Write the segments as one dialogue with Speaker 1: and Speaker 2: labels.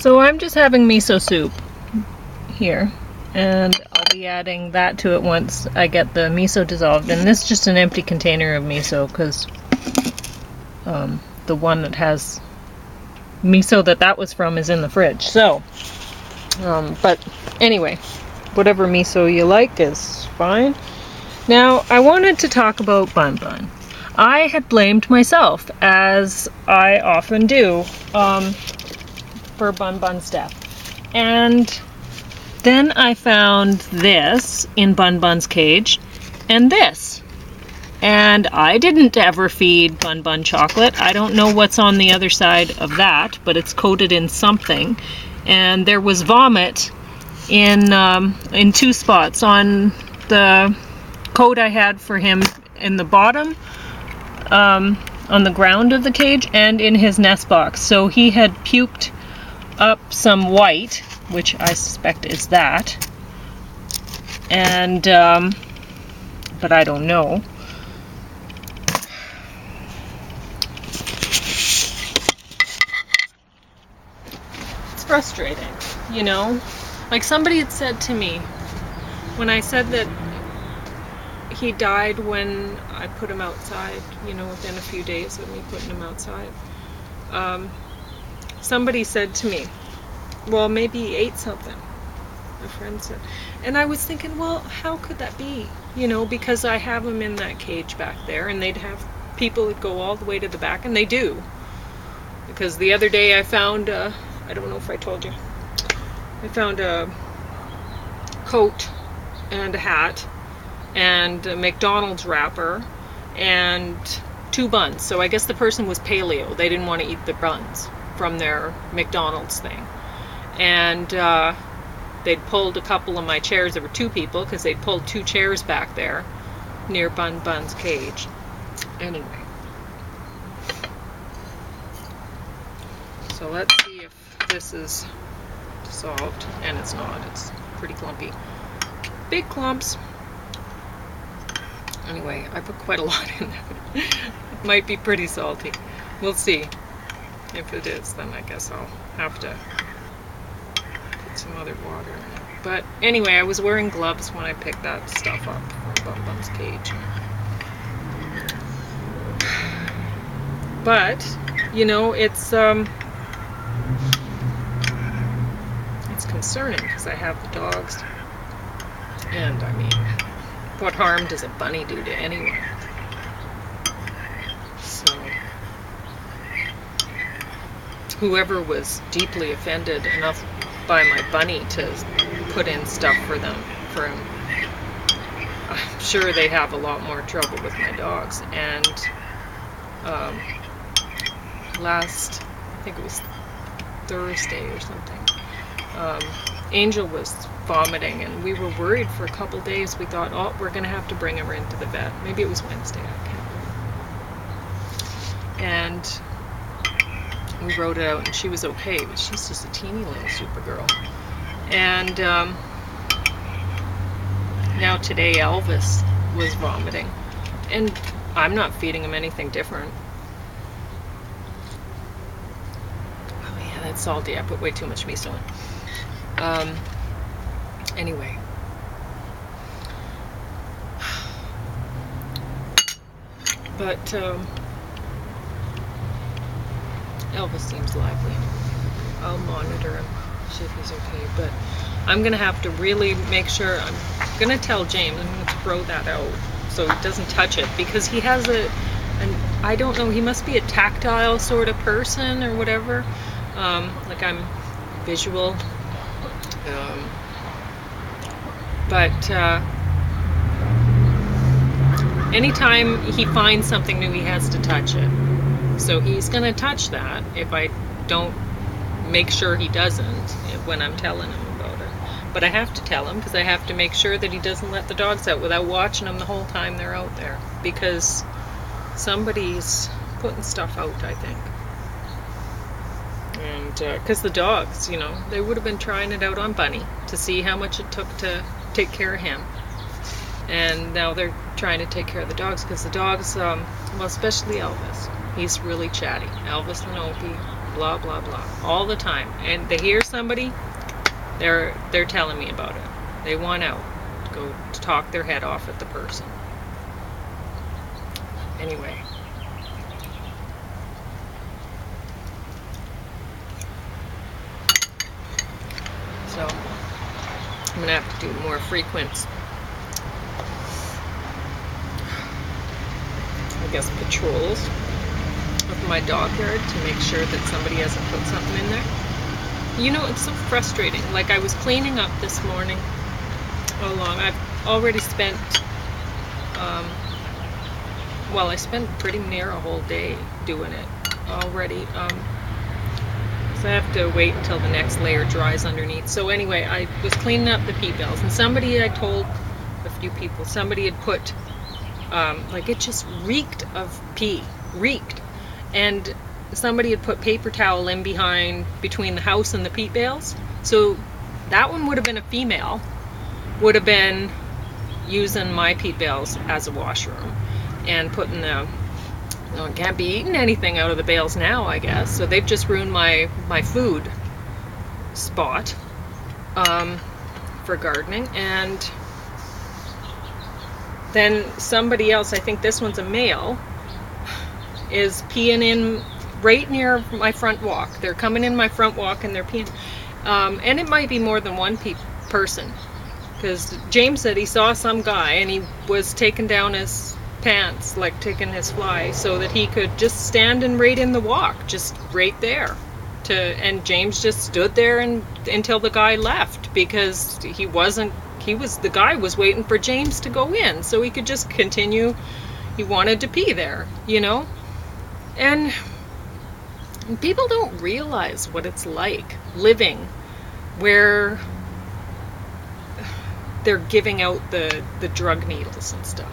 Speaker 1: So I'm just having miso soup here, and I'll be adding that to it once I get the miso dissolved. And this is just an empty container of miso, because the one that has miso that was from is in the fridge. So, but anyway, whatever miso you like is fine. Now, I wanted to talk about Bun Bun. I had blamed myself, as I often do, for Bun Bun's death. And then I found this in Bun Bun's cage, and this. And I didn't ever feed Bun Bun chocolate. I don't know what's on the other side of that, but it's coated in something. And there was vomit in two spots, on the coat I had for him in the bottom, on the ground of the cage, and in his nest box. So he had puked up some white, which I suspect is that, and but I don't know. It's frustrating, you know? Like, somebody had said to me, when I said that he died when I put him outside, you know, within a few days of me putting him outside, somebody said to me, well, maybe he ate something. A friend said. And I was thinking, well, how could that be? You know, because I have him in that cage back there, and they'd have people that go all the way to the back, and they do. Because the other day I found, I don't know if I told you, I found a coat and a hat and a McDonald's wrapper and 2 buns. So I guess the person was paleo. They didn't want to eat the buns from their McDonald's thing. And they'd pulled a couple of my chairs. There were 2 people, because they'd pulled 2 chairs back there near Bun Bun's cage. Anyway. So let's see if this is dissolved. And it's not. It's pretty clumpy. Big clumps. Anyway, I put quite a lot in there. It might be pretty salty. We'll see. If it is, then I guess I'll have to put some other water in it. But anyway, I was wearing gloves when I picked that stuff up from Bun Bun's cage. But, you know, it's concerning, because I have the dogs. And, I mean, what harm does a bunny do to anyone? So, whoever was deeply offended enough by my bunny to put in stuff for him, I'm sure they have a lot more trouble with my dogs. And last, I think it was Thursday or something, Angel was vomiting, and we were worried for a couple days. We thought, oh, we're going to have to bring her into the vet. Maybe it was Wednesday, I can't remember. And we wrote it out, and she was okay, but she's just a teeny little super girl. And now today Elvis was vomiting, and I'm not feeding him anything different. Oh yeah, that's salty. I put way too much miso in. Anyway, but Elvis seems lively. I'll monitor him, see if he's okay, but I'm gonna have to really make sure. I'm gonna tell James, I'm gonna throw that out so he doesn't touch it, because he has I don't know, he must be a tactile sort of person or whatever. Like, I'm visual. But anytime he finds something new, he has to touch it. So he's going to touch that if I don't make sure he doesn't when I'm telling him about it. But I have to tell him, because I have to make sure that he doesn't let the dogs out without watching them the whole time they're out there. Because somebody's putting stuff out, I think. And because the dogs, you know, they would have been trying it out on Bunny to see how much it took to take care of him. And now they're trying to take care of the dogs, because the dogs, well, especially Elvis, he's really chatty. Elvis and Opie, blah blah blah all the time. And they hear somebody, they're telling me about it. They want out. Go talk their head off at the person. Anyway. So I'm gonna have to do more frequent, I guess, patrols of my dog yard to make sure that somebody hasn't put something in there. You know, it's so frustrating. Like, I was cleaning up this morning. I've already spent, well, I spent pretty near a whole day doing it already. So I have to wait until the next layer dries underneath. So anyway, I was cleaning up the peat bells, and somebody, I told a few people, somebody had put, like, it just reeked of pee. Reeked. And somebody had put paper towel in between the house and the peat bales. So that one would have been a female, would have been using my peat bales as a washroom and putting the, it can't be eating anything out of the bales now, I guess. So they've just ruined my food spot for gardening. And then somebody else, I think this one's a male, is peeing in right near my front walk. They're coming in my front walk and they're peeing. And it might be more than one person. Because James said he saw some guy and he was taking down his pants, like taking his fly, so that he could just stand and right in the walk, just right there. And James just stood there until the guy left, because the guy was waiting for James to go in so he could just continue. He wanted to pee there, you know? And people don't realize what it's like living where they're giving out the drug needles and stuff.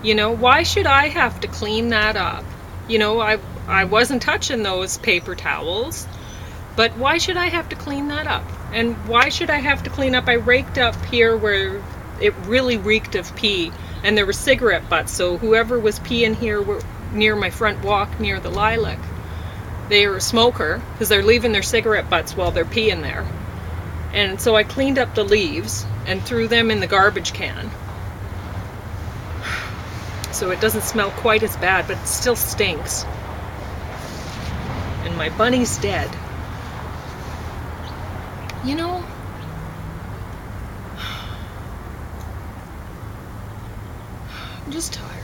Speaker 1: You know, why should I have to clean that up? You know, I wasn't touching those paper towels, but why should I have to clean that up? And why should I have to clean up? I raked up here where it really reeked of pee, and there were cigarette butts, so whoever was peeing here near my front walk near the lilac, they were a smoker, because they're leaving their cigarette butts while they're peeing there. And so I cleaned up the leaves and threw them in the garbage can. So it doesn't smell quite as bad, but it still stinks. And my bunny's dead. You know, I'm just tired.